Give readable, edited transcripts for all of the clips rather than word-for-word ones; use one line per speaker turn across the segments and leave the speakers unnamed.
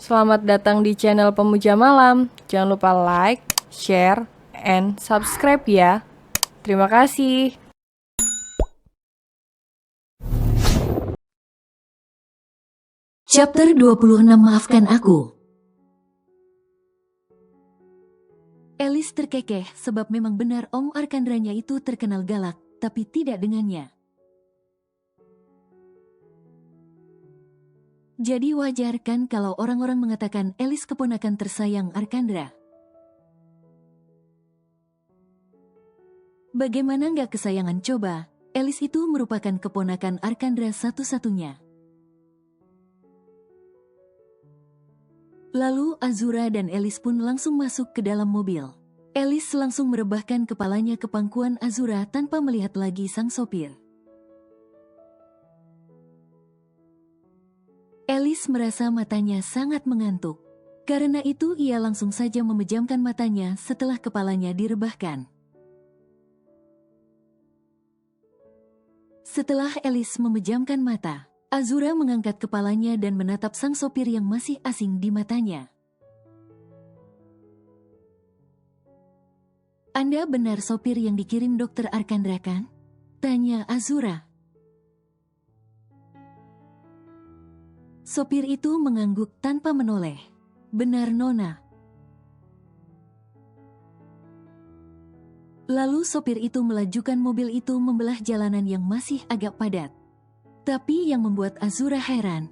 Selamat datang di channel Pemuja Malam. Jangan lupa like, share, and subscribe ya. Terima kasih.
Chapter 26 Maafkan Aku. Alice terkekeh sebab memang benar Om Arkandranya itu terkenal galak, tapi tidak dengannya. Jadi wajar kan kalau orang-orang mengatakan Alice keponakan tersayang Arkandra. Bagaimana nggak kesayangan coba? Alice itu merupakan keponakan Arkandra satu-satunya. Lalu Azura dan Alice pun langsung masuk ke dalam mobil. Alice langsung merebahkan kepalanya ke pangkuan Azura tanpa melihat lagi sang sopir. Alice merasa matanya sangat mengantuk. Karena itu ia langsung saja memejamkan matanya setelah kepalanya direbahkan. Setelah Alice memejamkan mata, Azura mengangkat kepalanya dan menatap sang sopir yang masih asing di matanya. "Anda benar sopir yang dikirim Dokter Arkandra kan?" tanya Azura. Sopir itu mengangguk tanpa menoleh. "Benar Nona." Lalu sopir itu melajukan mobil itu membelah jalanan yang masih agak padat. Tapi yang membuat Azura heran,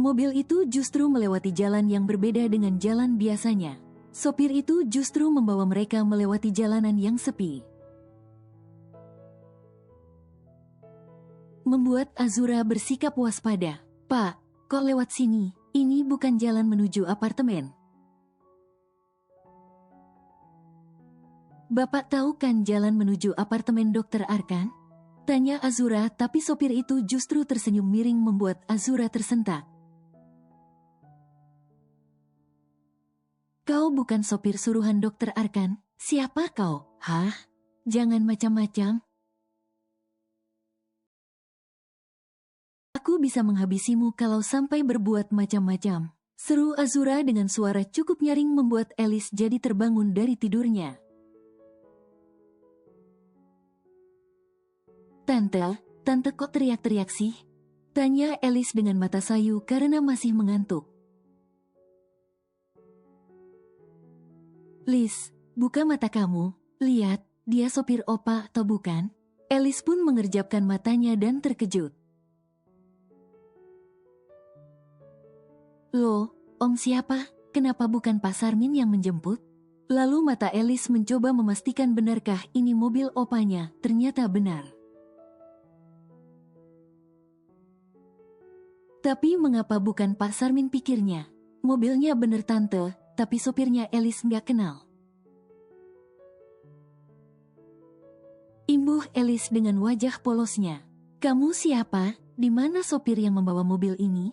mobil itu justru melewati jalan yang berbeda dengan jalan biasanya. Sopir itu justru membawa mereka melewati jalanan yang sepi. Membuat Azura bersikap waspada. "Pak, kok lewat sini? Ini bukan jalan menuju apartemen." "Bapak tahu kan jalan menuju apartemen Dokter Arkan?" tanya Azura, tapi sopir itu justru tersenyum miring membuat Azura tersentak. "Kau bukan sopir suruhan Dokter Arkan? Siapa kau? Hah? Jangan macam-macam. Aku bisa menghabisimu kalau sampai berbuat macam-macam," seru Azura dengan suara cukup nyaring membuat Alice jadi terbangun dari tidurnya. Tante kok teriak-teriak sih?" tanya Alice dengan mata sayu karena masih mengantuk. "Liz, buka mata kamu, lihat, dia sopir opa atau bukan?" Alice pun mengerjapkan matanya dan terkejut. "Loh, Om siapa? Kenapa bukan Pak Sarmin yang menjemput?" Lalu mata Alice mencoba memastikan benarkah ini mobil opanya, ternyata benar. Tapi mengapa bukan Pak Sarmin pikirnya? Mobilnya bener tante, tapi sopirnya Alice nggak kenal. Imbuh Alice dengan wajah polosnya. "Kamu siapa? Di mana sopir yang membawa mobil ini?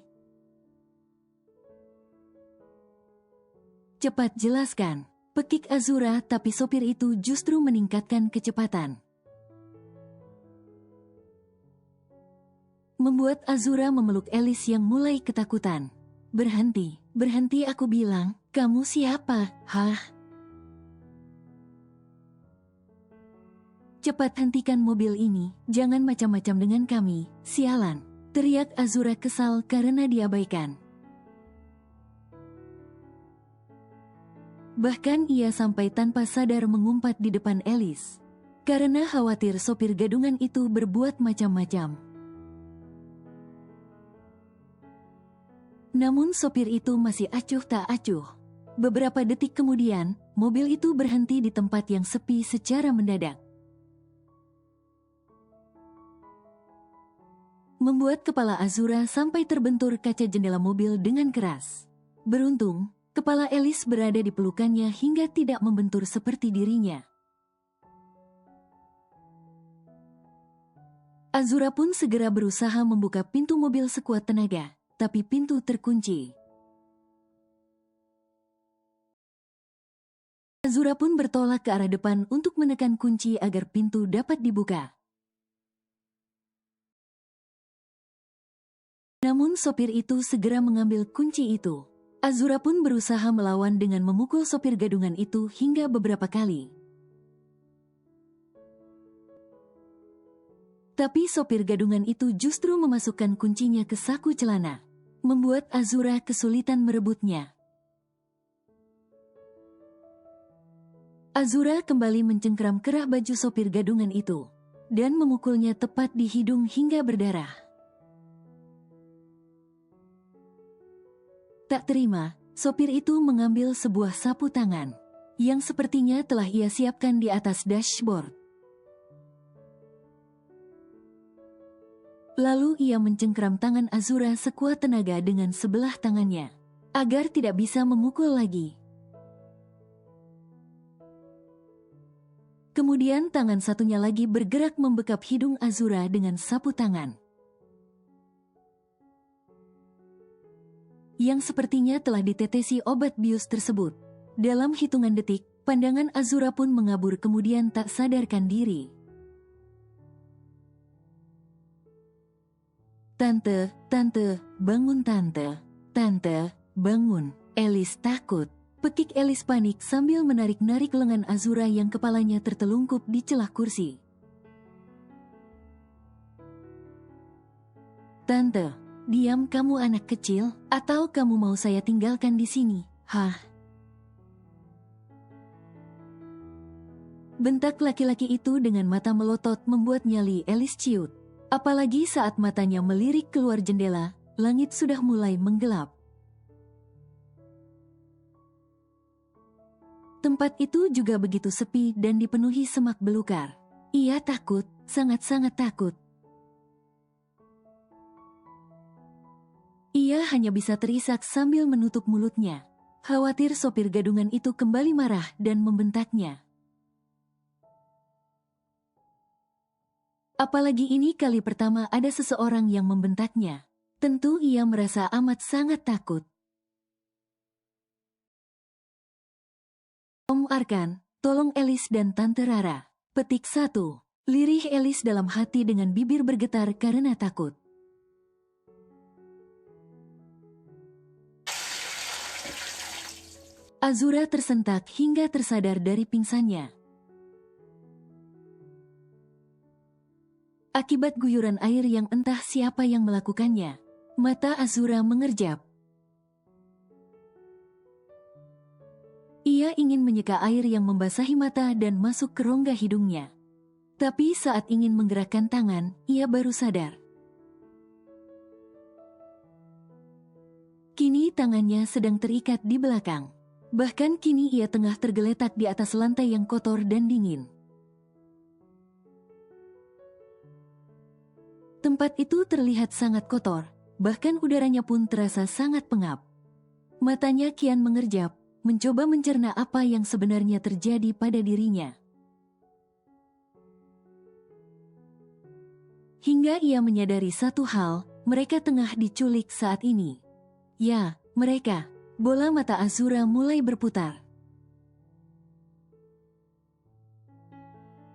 Cepat jelaskan," pekik Azura, tapi sopir itu justru meningkatkan kecepatan. Membuat Azura memeluk Alice yang mulai ketakutan. "Berhenti, berhenti aku bilang, kamu siapa? Hah? Cepat hentikan mobil ini, jangan macam-macam dengan kami, sialan," teriak Azura kesal karena diabaikan. Bahkan ia sampai tanpa sadar mengumpat di depan Alice. Karena khawatir sopir gadungan itu berbuat macam-macam. Namun sopir itu masih acuh tak acuh. Beberapa detik kemudian, mobil itu berhenti di tempat yang sepi secara mendadak. Membuat kepala Azura sampai terbentur kaca jendela mobil dengan keras. Beruntung, kepala Alice berada di pelukannya hingga tidak membentur seperti dirinya. Azura pun segera berusaha membuka pintu mobil sekuat tenaga, tapi pintu terkunci. Azura pun bertolak ke arah depan untuk menekan kunci agar pintu dapat dibuka. Namun sopir itu segera mengambil kunci itu. Azura pun berusaha melawan dengan memukul sopir gadungan itu hingga beberapa kali. Tapi sopir gadungan itu justru memasukkan kuncinya ke saku celana, membuat Azura kesulitan merebutnya. Azura kembali mencengkeram kerah baju sopir gadungan itu, dan memukulnya tepat di hidung hingga berdarah. Tak terima, sopir itu mengambil sebuah sapu tangan, yang sepertinya telah ia siapkan di atas dashboard. Lalu ia mencengkeram tangan Azura sekuat tenaga dengan sebelah tangannya, agar tidak bisa memukul lagi. Kemudian tangan satunya lagi bergerak membekap hidung Azura dengan sapu tangan, yang sepertinya telah ditetesi obat bius tersebut. Dalam hitungan detik, pandangan Azura pun mengabur kemudian tak sadarkan diri. Tante, bangun tante. Tante, bangun. Alice takut. Pekik Alice panik sambil menarik-narik lengan Azura yang kepalanya tertelungkup di celah kursi. Tante, diam kamu anak kecil, atau kamu mau saya tinggalkan di sini? Hah? Bentak laki-laki itu dengan mata melotot membuat nyali Alice ciut. Apalagi saat matanya melirik keluar jendela, langit sudah mulai menggelap. Tempat itu juga begitu sepi dan dipenuhi semak belukar. Ia takut, sangat-sangat takut. Ia hanya bisa terisak sambil menutup mulutnya. Khawatir sopir gadungan itu kembali marah dan membentaknya. Apalagi ini kali pertama ada seseorang yang membentaknya. Tentu ia merasa amat sangat takut. Om Arkan, tolong Alice dan Tante Rara. Petik 1. Lirih Alice dalam hati dengan bibir bergetar karena takut. Azura tersentak hingga tersadar dari pingsannya. Akibat guyuran air yang entah siapa yang melakukannya, mata Azura mengerjap. Ia ingin menyeka air yang membasahi mata dan masuk ke rongga hidungnya. Tapi saat ingin menggerakkan tangan, ia baru sadar. Kini tangannya sedang terikat di belakang. Bahkan kini ia tengah tergeletak di atas lantai yang kotor dan dingin. Tempat itu terlihat sangat kotor, bahkan udaranya pun terasa sangat pengap. Matanya kian mengerjap, mencoba mencerna apa yang sebenarnya terjadi pada dirinya. Hingga ia menyadari satu hal, mereka tengah diculik saat ini. Ya, mereka. Bola mata Azura mulai berputar.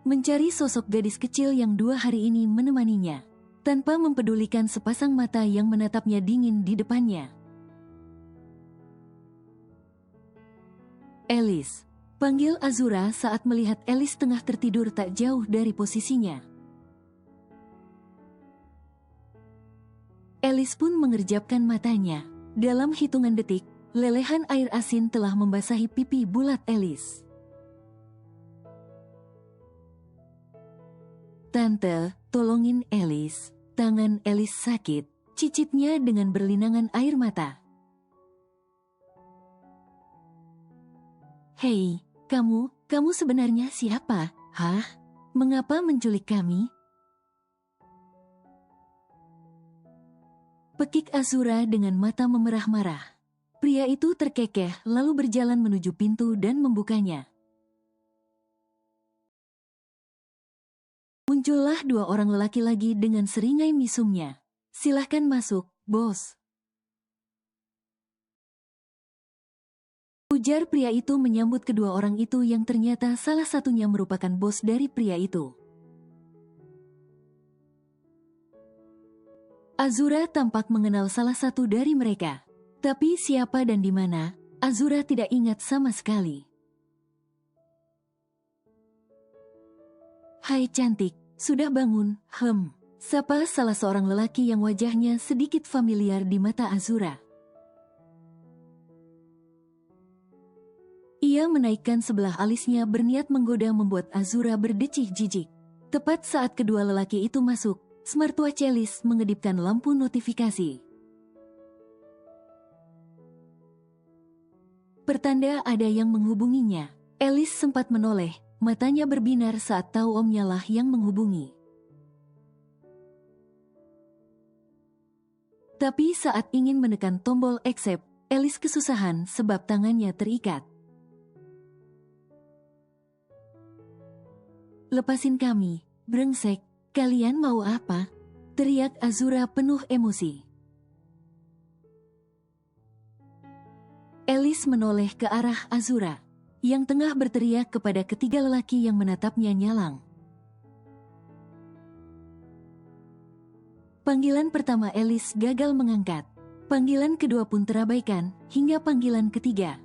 Mencari sosok gadis kecil yang 2 hari ini menemaninya, tanpa mempedulikan sepasang mata yang menatapnya dingin di depannya. Alice, panggil Azura saat melihat Alice tengah tertidur tak jauh dari posisinya. Alice pun mengerjapkan matanya. Dalam hitungan detik, lelehan air asin telah membasahi pipi bulat Alice. Tante, tolongin Alice. Tangan Alice sakit, cicitnya dengan berlinangan air mata. Hei, kamu sebenarnya siapa? Hah? Mengapa menculik kami? Pekik Azura dengan mata memerah-marah. Pria itu terkekeh lalu berjalan menuju pintu dan membukanya. Muncullah 2 orang lelaki lagi dengan seringai misumnya. Silahkan masuk, bos. Ujar pria itu menyambut kedua orang itu yang ternyata salah satunya merupakan bos dari pria itu. Azura tampak mengenal salah satu dari mereka. Tapi siapa dan di mana, Azura tidak ingat sama sekali. "Hai cantik, sudah bangun?" Sapa salah seorang lelaki yang wajahnya sedikit familiar di mata Azura. Ia menaikkan sebelah alisnya berniat menggoda membuat Azura berdecih jijik. Tepat saat kedua lelaki itu masuk, smartwatch Alice mengedipkan lampu notifikasi. Pertanda ada yang menghubunginya. Alice sempat menoleh, matanya berbinar saat tahu omnya lah yang menghubungi. Tapi saat ingin menekan tombol accept, Alice kesusahan sebab tangannya terikat. "Lepasin kami, brengsek, kalian mau apa?" teriak Azura penuh emosi. Alice menoleh ke arah Azura, yang tengah berteriak kepada ketiga lelaki yang menatapnya nyalang. Panggilan pertama Alice gagal mengangkat. Panggilan kedua pun terabaikan, hingga panggilan ketiga.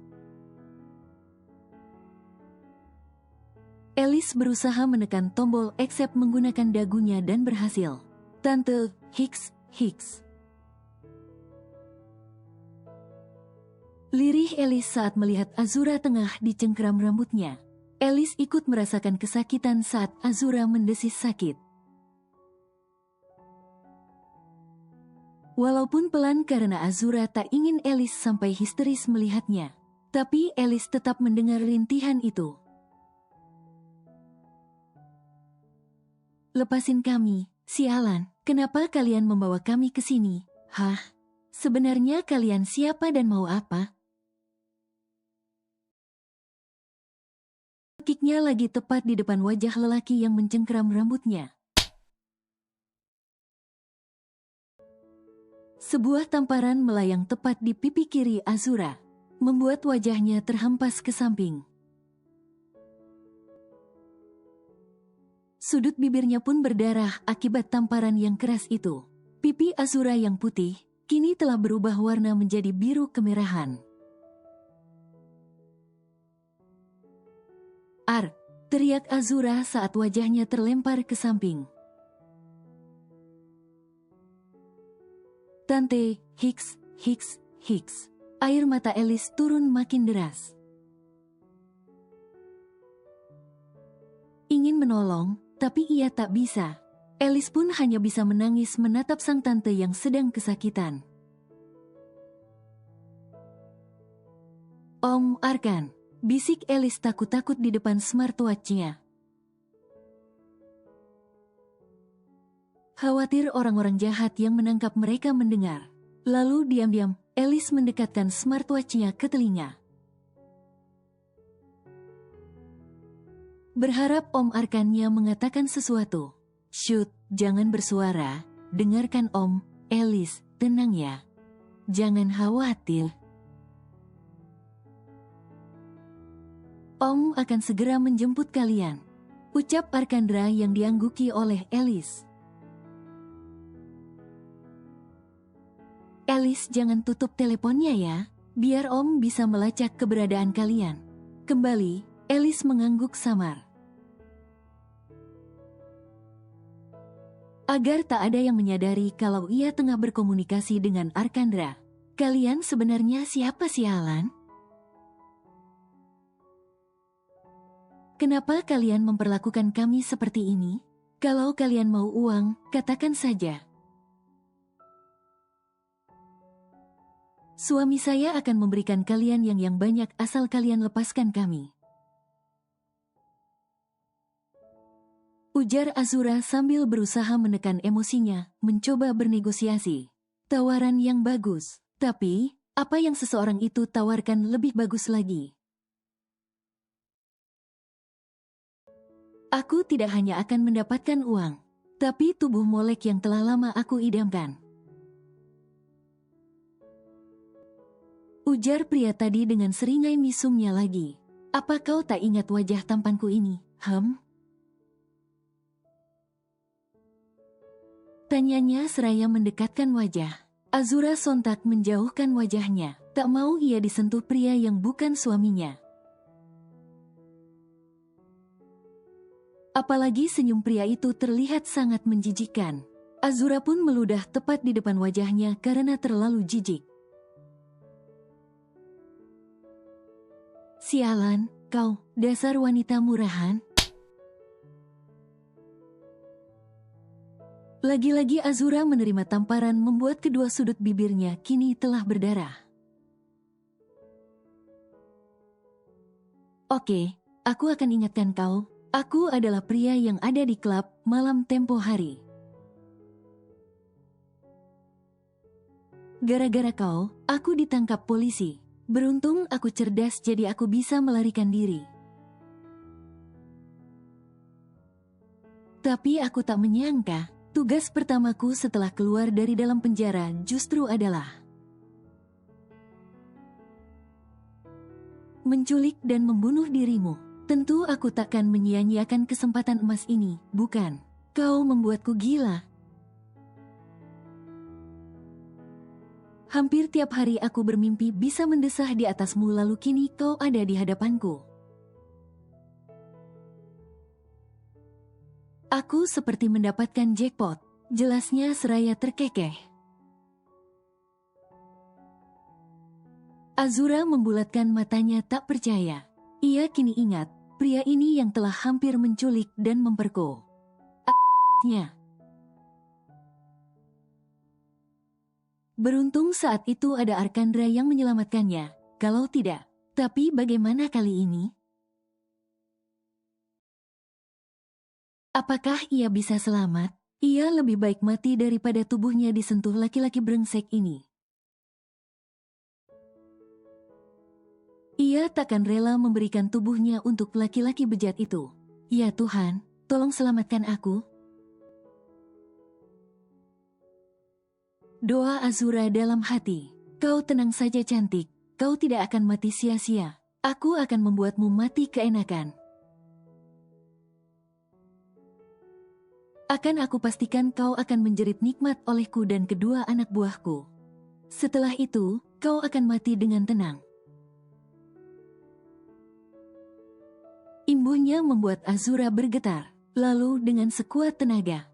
Alice berusaha menekan tombol accept menggunakan dagunya dan berhasil. "Tante, Hicks." Lirih Alice saat melihat Azura tengah dicengkeram rambutnya. Alice ikut merasakan kesakitan saat Azura mendesis sakit. Walaupun pelan karena Azura tak ingin Alice sampai histeris melihatnya, tapi Alice tetap mendengar rintihan itu. "Lepasin kami, sialan, kenapa kalian membawa kami ke sini? Hah? Sebenarnya kalian siapa dan mau apa?" Kicknya lagi tepat di depan wajah lelaki yang mencengkeram rambutnya. Sebuah tamparan melayang tepat di pipi kiri Azura, membuat wajahnya terhempas ke samping. Sudut bibirnya pun berdarah akibat tamparan yang keras itu. Pipi Azura yang putih, kini telah berubah warna menjadi biru kemerahan. "Ar!" teriak Azura saat wajahnya terlempar ke samping. "Tante, Hicks." Air mata Alice turun makin deras. Ingin menolong, tapi ia tak bisa. Alice pun hanya bisa menangis menatap sang tante yang sedang kesakitan. "Om Arkan," bisik Alice takut-takut di depan smartwatch-nya. Khawatir orang-orang jahat yang menangkap mereka mendengar. Lalu diam-diam, Alice mendekatkan smartwatch-nya ke telinga. Berharap Om Arkannya mengatakan sesuatu. "Shoot, jangan bersuara. Dengarkan Om, Alice, tenang ya. Jangan khawatir. Om akan segera menjemput kalian," ucap Arkandra yang diangguki oleh Alice. "Alice, jangan tutup teleponnya ya, biar Om bisa melacak keberadaan kalian." Kembali, Alice mengangguk samar. Agar tak ada yang menyadari kalau ia tengah berkomunikasi dengan Arkandra. "Kalian sebenarnya siapa sialan? Kenapa kalian memperlakukan kami seperti ini? Kalau kalian mau uang, katakan saja. Suami saya akan memberikan kalian yang banyak asal kalian lepaskan kami," ujar Azura sambil berusaha menekan emosinya, mencoba bernegosiasi. Tawaran yang bagus, tapi apa yang seseorang itu tawarkan lebih bagus lagi. "Aku tidak hanya akan mendapatkan uang, tapi tubuh Molek yang telah lama aku idamkan," ujar pria tadi dengan seringai misumnya lagi. "Apa kau tak ingat wajah tampanku ini? Tanyanya seraya mendekatkan wajah. Azura sontak menjauhkan wajahnya. Tak mau ia disentuh pria yang bukan suaminya. Apalagi senyum pria itu terlihat sangat menjijikkan. Azura pun meludah tepat di depan wajahnya karena terlalu jijik. Sialan, kau, dasar wanita murahan. Lagi-lagi Azura menerima tamparan membuat kedua sudut bibirnya kini telah berdarah. Oke, aku akan ingatkan kau, aku adalah pria yang ada di klub malam tempo hari. Gara-gara kau, aku ditangkap polisi. Beruntung aku cerdas jadi aku bisa melarikan diri. Tapi aku tak menyangka, tugas pertamaku setelah keluar dari dalam penjara justru adalah menculik dan membunuh dirimu. Tentu aku takkan menyia-nyiakan kesempatan emas ini, bukan? Kau membuatku gila. Hampir tiap hari aku bermimpi bisa mendesah di atasmu lalu kini kau ada di hadapanku. Aku seperti mendapatkan jackpot. Jelasnya seraya terkekeh. Azura membulatkan matanya tak percaya. Ia kini ingat, pria ini yang telah hampir menculik dan memperkosa-nya. Beruntung saat itu ada Arkandra yang menyelamatkannya. Kalau tidak, tapi bagaimana kali ini? Apakah ia bisa selamat? Ia lebih baik mati daripada tubuhnya disentuh laki-laki brengsek ini. Ia takkan rela memberikan tubuhnya untuk laki-laki bejat itu. Ya Tuhan, tolong selamatkan aku. Doa Azura dalam hati. Kau tenang saja cantik, kau tidak akan mati sia-sia. Aku akan membuatmu mati keenakan. Akan aku pastikan kau akan menjerit nikmat olehku dan kedua anak buahku. Setelah itu, kau akan mati dengan tenang. Imbuhnya membuat Azura bergetar, lalu dengan sekuat tenaga.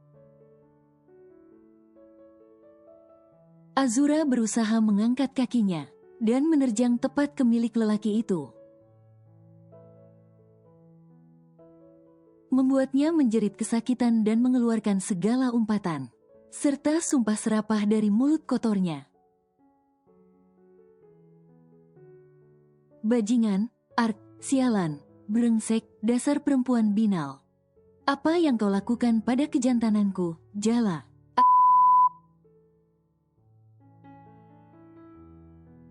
Azura berusaha mengangkat kakinya, dan menerjang tepat ke milik lelaki itu. Membuatnya menjerit kesakitan dan mengeluarkan segala umpatan, serta sumpah serapah dari mulut kotornya. Bajingan, sialan, brengsek, dasar perempuan binal. Apa yang kau lakukan pada kejantananku, Jala?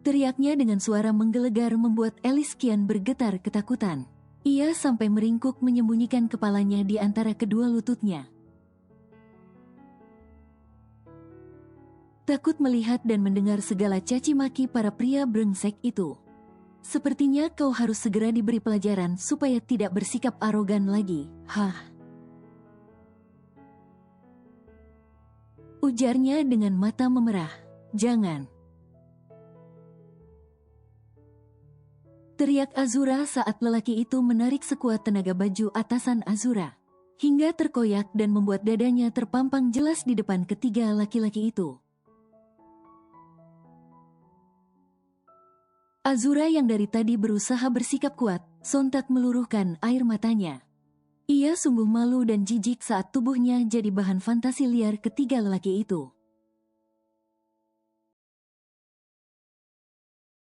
Teriaknya dengan suara menggelegar membuat Elis kian bergetar ketakutan. Ia sampai meringkuk menyembunyikan kepalanya di antara kedua lututnya. Takut melihat dan mendengar segala caci maki para pria brengsek itu. Sepertinya kau harus segera diberi pelajaran supaya tidak bersikap arogan lagi. Ujarnya dengan mata memerah. Jangan. Teriak Azura saat lelaki itu menarik sekuat tenaga baju atasan Azura, hingga terkoyak dan membuat dadanya terpampang jelas di depan ketiga laki-laki itu. Azura yang dari tadi berusaha bersikap kuat, sontak meluruhkan air matanya. Ia sungguh malu dan jijik saat tubuhnya jadi bahan fantasi liar ketiga lelaki itu.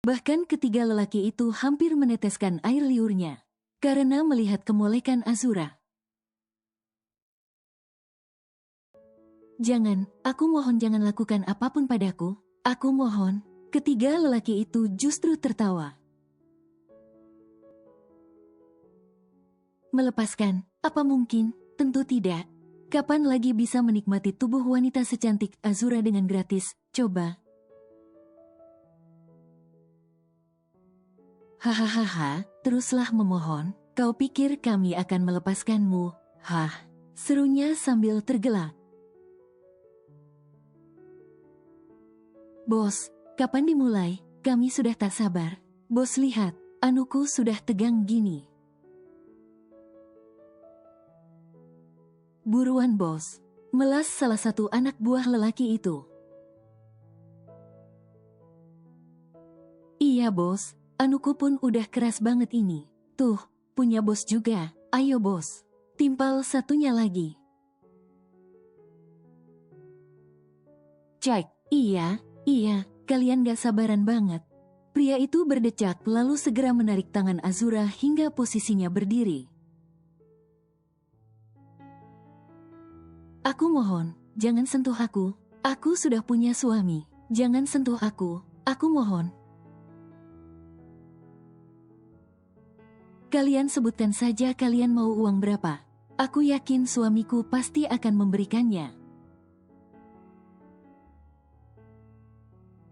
Bahkan ketiga lelaki itu hampir meneteskan air liurnya, karena melihat kemolekan Azura. Jangan, aku mohon jangan lakukan apapun padaku, aku mohon. Ketiga lelaki itu justru tertawa. Melepaskan, apa mungkin? Tentu tidak. Kapan lagi bisa menikmati tubuh wanita secantik Azura dengan gratis? Coba. Hahaha, teruslah memohon. Kau pikir kami akan melepaskanmu? Serunya sambil tergelak. Bos, kapan dimulai? Kami sudah tak sabar. Bos lihat, anuku sudah tegang gini. Buruan bos, melas salah satu anak buah lelaki itu. Iya bos, anuku pun udah keras banget ini. Tuh, punya bos juga, ayo bos. Timpal satunya lagi. Cek, iya, kalian gak sabaran banget. Pria itu berdecak lalu segera menarik tangan Azura hingga posisinya berdiri. Aku mohon, jangan sentuh aku. Aku sudah punya suami. Jangan sentuh aku mohon. Kalian sebutkan saja kalian mau uang berapa. Aku yakin suamiku pasti akan memberikannya.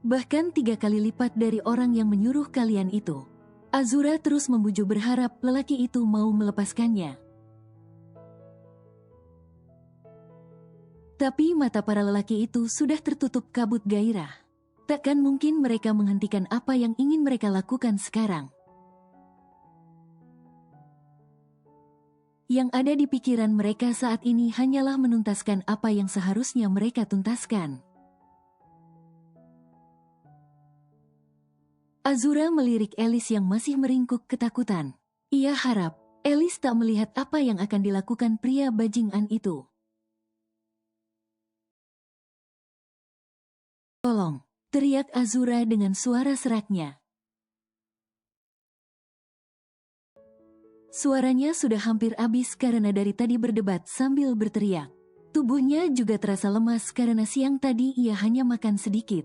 Bahkan 3 kali lipat dari orang yang menyuruh kalian itu. Azura terus membujuk berharap lelaki itu mau melepaskannya. Tapi mata para lelaki itu sudah tertutup kabut gairah. Takkan mungkin mereka menghentikan apa yang ingin mereka lakukan sekarang. Yang ada di pikiran mereka saat ini hanyalah menuntaskan apa yang seharusnya mereka tuntaskan. Azura melirik Alice yang masih meringkuk ketakutan. Ia harap Alice tak melihat apa yang akan dilakukan pria bajingan itu. Tolong, teriak Azura dengan suara seraknya. Suaranya sudah hampir habis karena dari tadi berdebat sambil berteriak. Tubuhnya juga terasa lemas karena siang tadi ia hanya makan sedikit.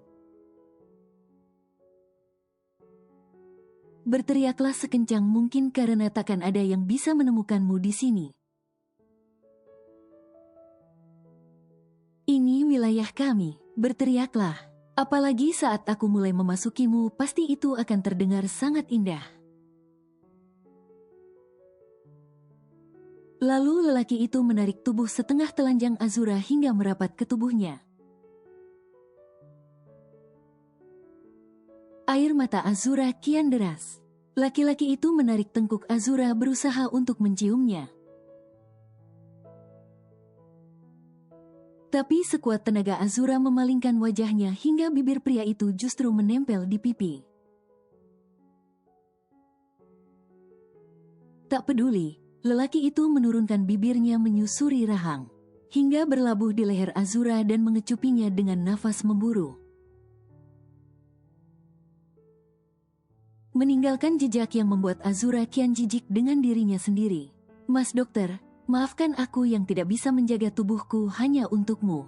Berteriaklah sekencang mungkin karena takkan ada yang bisa menemukanmu di sini. Ini wilayah kami, berteriaklah. Apalagi saat aku mulai memasukimu, pasti itu akan terdengar sangat indah. Lalu lelaki itu menarik tubuh setengah telanjang Azura hingga merapat ke tubuhnya. Air mata Azura kian deras. Laki-laki itu menarik tengkuk Azura berusaha untuk menciumnya. Tapi sekuat tenaga Azura memalingkan wajahnya hingga bibir pria itu justru menempel di pipi. Tak peduli, lelaki itu menurunkan bibirnya menyusuri rahang, hingga berlabuh di leher Azura dan mengecupinya dengan nafas memburu. Meninggalkan jejak yang membuat Azura kian jijik dengan dirinya sendiri. Mas dokter, maafkan aku yang tidak bisa menjaga tubuhku hanya untukmu.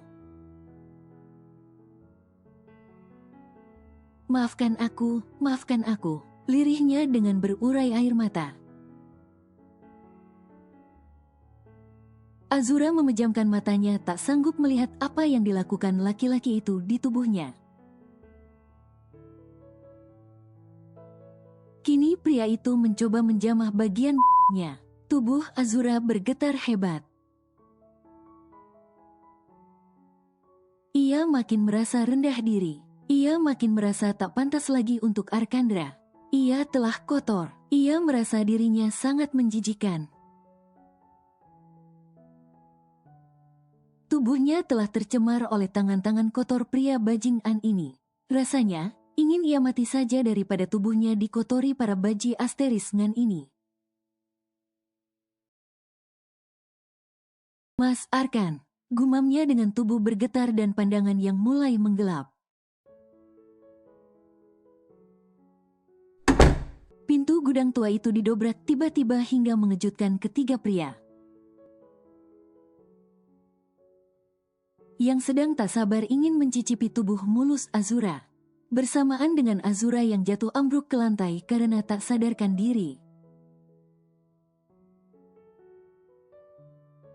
Maafkan aku, lirihnya dengan berurai air mata. Azura memejamkan matanya tak sanggup melihat apa yang dilakukan laki-laki itu di tubuhnya. Kini pria itu mencoba menjamah bagian nya. Tubuh Azura bergetar hebat. Ia makin merasa rendah diri. Ia makin merasa tak pantas lagi untuk Arkandra. Ia telah kotor. Ia merasa dirinya sangat menjijikan. Tubuhnya telah tercemar oleh tangan-tangan kotor pria bajingan ini. Rasanya, ingin ia mati saja daripada tubuhnya dikotori para baji asterisngan ini. Mas Arkan, gumamnya dengan tubuh bergetar dan pandangan yang mulai menggelap. Pintu gudang tua itu didobrak tiba-tiba hingga mengejutkan ketiga pria. Yang sedang tak sabar ingin mencicipi tubuh mulus Azura. Bersamaan dengan Azura yang jatuh ambruk ke lantai karena tak sadarkan diri.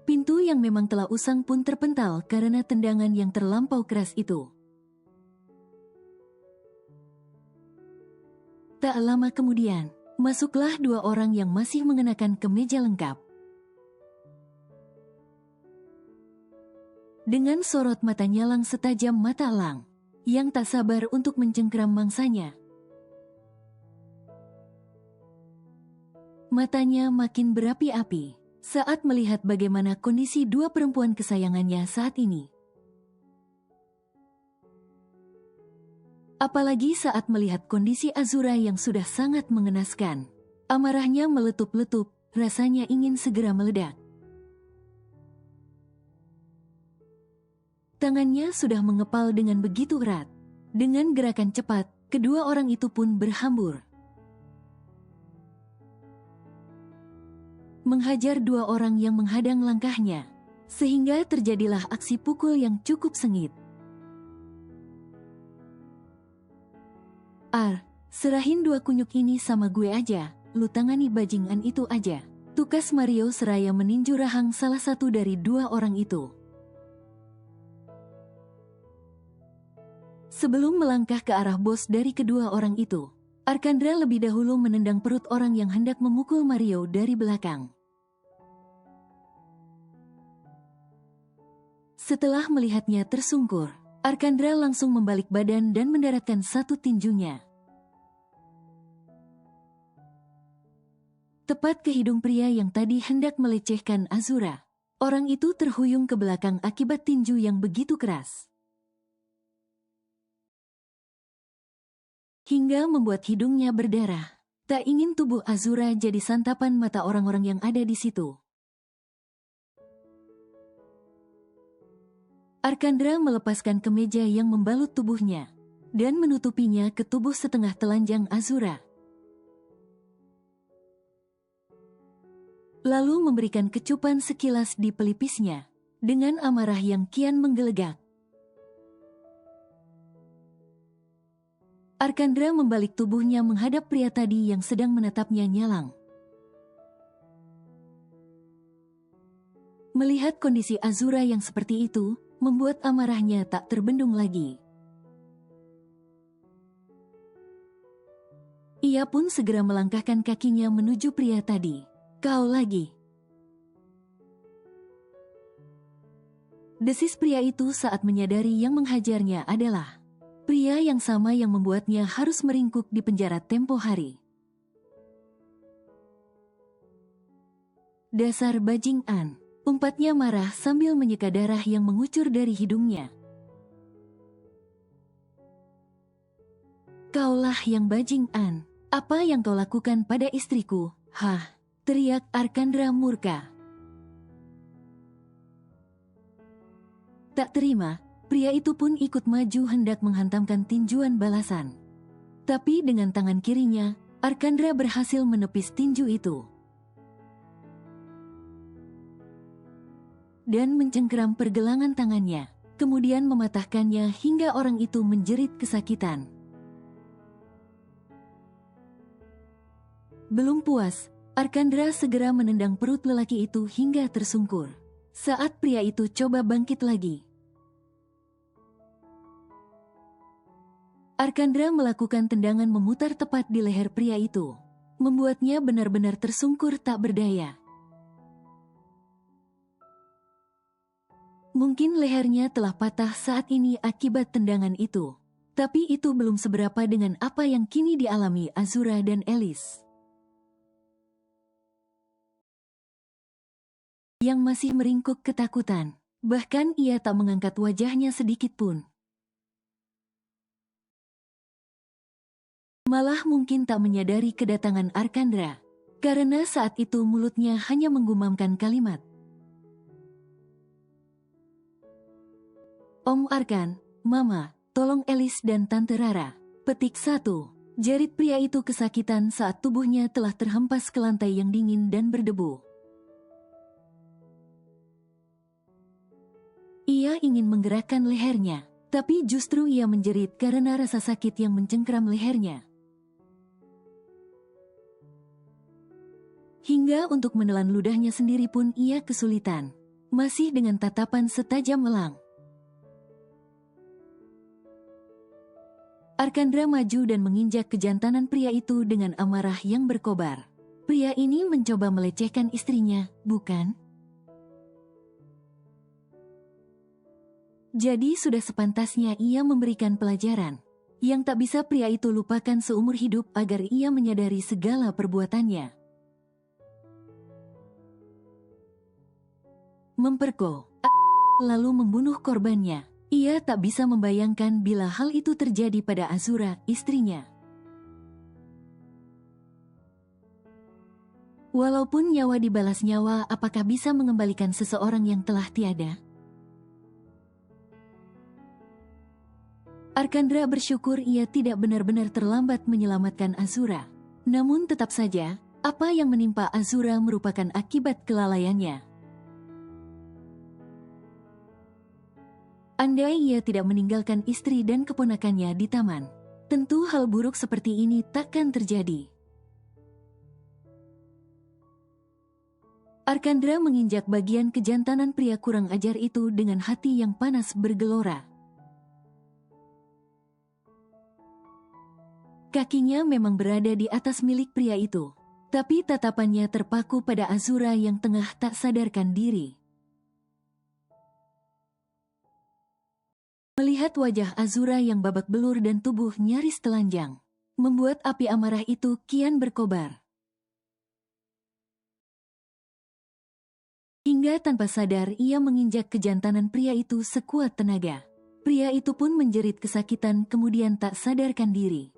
Pintu yang memang telah usang pun terpental karena tendangan yang terlampau keras itu. Tak lama kemudian, masuklah 2 orang yang masih mengenakan kemeja lengkap. Dengan sorot mata nyalang setajam mata elang, yang tak sabar untuk mencengkeram mangsanya. Matanya makin berapi-api saat melihat bagaimana kondisi dua perempuan kesayangannya saat ini. Apalagi saat melihat kondisi Azura yang sudah sangat mengenaskan. Amarahnya meletup-letup, rasanya ingin segera meledak. Tangannya sudah mengepal dengan begitu erat. Dengan gerakan cepat, kedua orang itu pun berhambur. Menghajar dua orang yang menghadang langkahnya, sehingga terjadilah aksi pukul yang cukup sengit. Serahin dua kunyuk ini sama gue aja, lu tangani bajingan itu aja. Tukas Mario seraya meninju rahang salah satu dari dua orang itu. Sebelum melangkah ke arah bos dari kedua orang itu, Arkandra lebih dahulu menendang perut orang yang hendak memukul Mario dari belakang. Setelah melihatnya tersungkur, Arkandra langsung membalik badan dan mendaratkan satu tinjunya. Tepat ke hidung pria yang tadi hendak melecehkan Azura. Orang itu terhuyung ke belakang akibat tinju yang begitu keras. Hingga membuat hidungnya berdarah. Tak ingin tubuh Azura jadi santapan mata orang-orang yang ada di situ. Arkandra melepaskan kemeja yang membalut tubuhnya dan menutupinya ke tubuh setengah telanjang Azura. Lalu memberikan kecupan sekilas di pelipisnya dengan amarah yang kian menggelegak. Arkandra membalik tubuhnya menghadap pria tadi yang sedang menatapnya nyalang. Melihat kondisi Azura yang seperti itu, membuat amarahnya tak terbendung lagi. Ia pun segera melangkahkan kakinya menuju pria tadi. Kau lagi. Desis pria itu saat menyadari yang menghajarnya adalah pria yang sama yang membuatnya harus meringkuk di penjara tempo hari. Dasar bajingan. Umpatnya marah sambil menyeka darah yang mengucur dari hidungnya. Kaulah yang bajingan. Apa yang kau lakukan pada istriku? Hah? Teriak Arkandra murka. Tak terima, pria itu pun ikut maju hendak menghantamkan tinjuan balasan. Tapi dengan tangan kirinya, Arkandra berhasil menepis tinju itu. Dan mencengkeram pergelangan tangannya, kemudian mematahkannya hingga orang itu menjerit kesakitan. Belum puas, Arkandra segera menendang perut lelaki itu hingga tersungkur. Saat pria itu coba bangkit lagi, Arkandra melakukan tendangan memutar tepat di leher pria itu, membuatnya benar-benar tersungkur tak berdaya. Mungkin lehernya telah patah saat ini akibat tendangan itu. Tapi itu belum seberapa dengan apa yang kini dialami Azura dan Alice, yang masih meringkuk ketakutan. Bahkan ia tak mengangkat wajahnya sedikit pun. Malah mungkin tak menyadari kedatangan Arkandra, karena saat itu mulutnya hanya menggumamkan kalimat, Om Arkan, Mama, tolong Alice dan Tante Rara. Petik 1. Jerit pria itu kesakitan saat tubuhnya telah terhempas ke lantai yang dingin dan berdebu. Ia ingin menggerakkan lehernya, tapi justru ia menjerit karena rasa sakit yang mencengkeram lehernya. Hingga untuk menelan ludahnya sendiri pun ia kesulitan, masih dengan tatapan setajam elang. Arkandra maju dan menginjak kejantanan pria itu dengan amarah yang berkobar. Pria ini mencoba melecehkan istrinya, bukan? Jadi sudah sepantasnya ia memberikan pelajaran yang tak bisa pria itu lupakan seumur hidup agar ia menyadari segala perbuatannya. Memperkosa, lalu membunuh korbannya. Ia tak bisa membayangkan bila hal itu terjadi pada Azura, istrinya. Walaupun nyawa dibalas nyawa, apakah bisa mengembalikan seseorang yang telah tiada? Arkandra bersyukur ia tidak benar-benar terlambat menyelamatkan Azura. Namun tetap saja, apa yang menimpa Azura merupakan akibat kelalaiannya. Andai ia tidak meninggalkan istri dan keponakannya di taman, tentu hal buruk seperti ini takkan terjadi. Arkandra menginjak bagian kejantanan pria kurang ajar itu dengan hati yang panas bergelora. Kakinya memang berada di atas milik pria itu, tapi tatapannya terpaku pada Azura yang tengah tak sadarkan diri. Melihat wajah Azura yang babak belur dan tubuh nyaris telanjang, membuat api amarah itu kian berkobar. Hingga tanpa sadar ia menginjak kejantanan pria itu sekuat tenaga. Pria itu pun menjerit kesakitan kemudian tak sadarkan diri.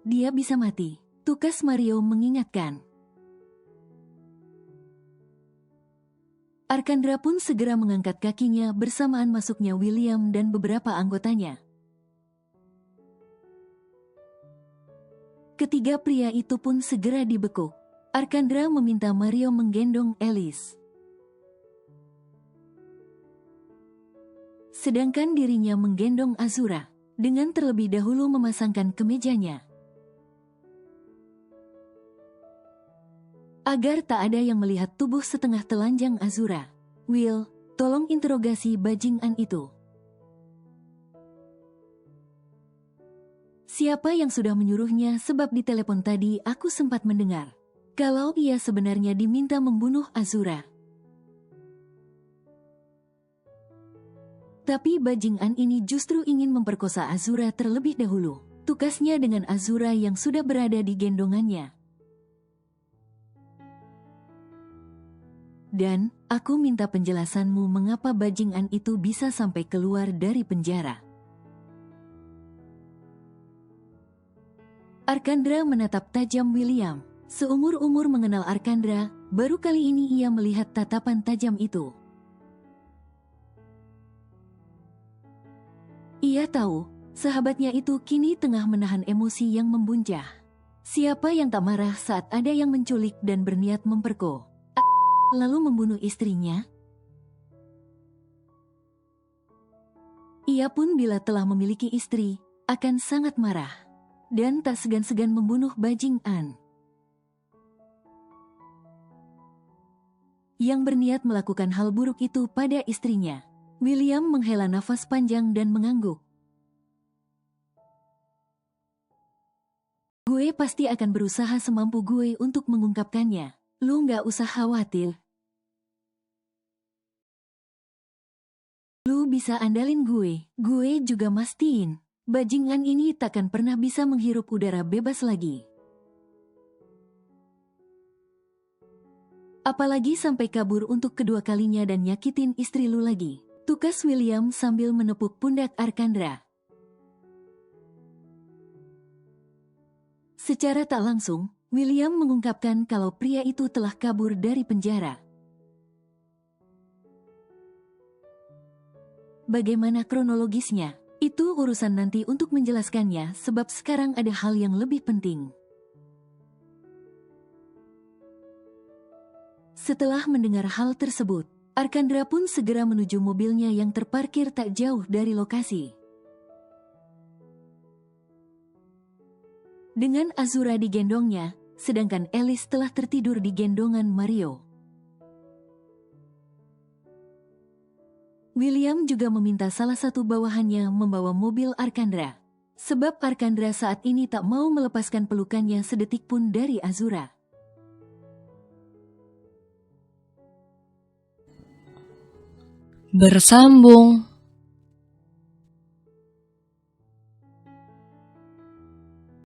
Dia bisa mati, tukas Mario mengingatkan. Arkandra pun segera mengangkat kakinya bersamaan masuknya William dan beberapa anggotanya. Ketiga pria itu pun segera dibekuk. Arkandra meminta Mario menggendong Alice. Sedangkan dirinya menggendong Azura, dengan terlebih dahulu memasangkan kemejanya. Agar tak ada yang melihat tubuh setengah telanjang Azura. Will, tolong interogasi bajingan itu. Siapa yang sudah menyuruhnya sebab di telepon tadi aku sempat mendengar kalau ia sebenarnya diminta membunuh Azura. Tapi bajingan ini justru ingin memperkosa Azura terlebih dahulu. Tugasnya dengan Azura yang sudah berada di gendongannya. Dan, aku minta penjelasanmu mengapa bajingan itu bisa sampai keluar dari penjara. Arkandra menatap tajam William. Seumur-umur mengenal Arkandra, baru kali ini ia melihat tatapan tajam itu. Ia tahu, sahabatnya itu kini tengah menahan emosi yang membuncah. Siapa yang tak marah saat ada yang menculik dan berniat memperkosa, lalu membunuh istrinya? Ia pun bila telah memiliki istri, akan sangat marah, dan tak segan-segan membunuh bajingan yang berniat melakukan hal buruk itu pada istrinya. William menghela nafas panjang dan mengangguk. Gue pasti akan berusaha semampu gue untuk mengungkapkannya. Lu nggak usah khawatir. Lu bisa andalin gue juga mastiin. Bajingan ini takkan pernah bisa menghirup udara bebas lagi. Apalagi sampai kabur untuk kedua kalinya dan nyakitin istri lu lagi. Tukas William sambil menepuk pundak Arkandra. Secara tak langsung, William mengungkapkan kalau pria itu telah kabur dari penjara. Bagaimana kronologisnya? Itu urusan nanti untuk menjelaskannya sebab sekarang ada hal yang lebih penting. Setelah mendengar hal tersebut, Arkandra pun segera menuju mobilnya yang terparkir tak jauh dari lokasi. Dengan Azura digendongnya, sedangkan Alice telah tertidur di gendongan Mario. William juga meminta salah satu bawahannya membawa mobil Arkandra, sebab Arkandra saat ini tak mau melepaskan pelukannya sedetik pun dari Azura.
bersambung.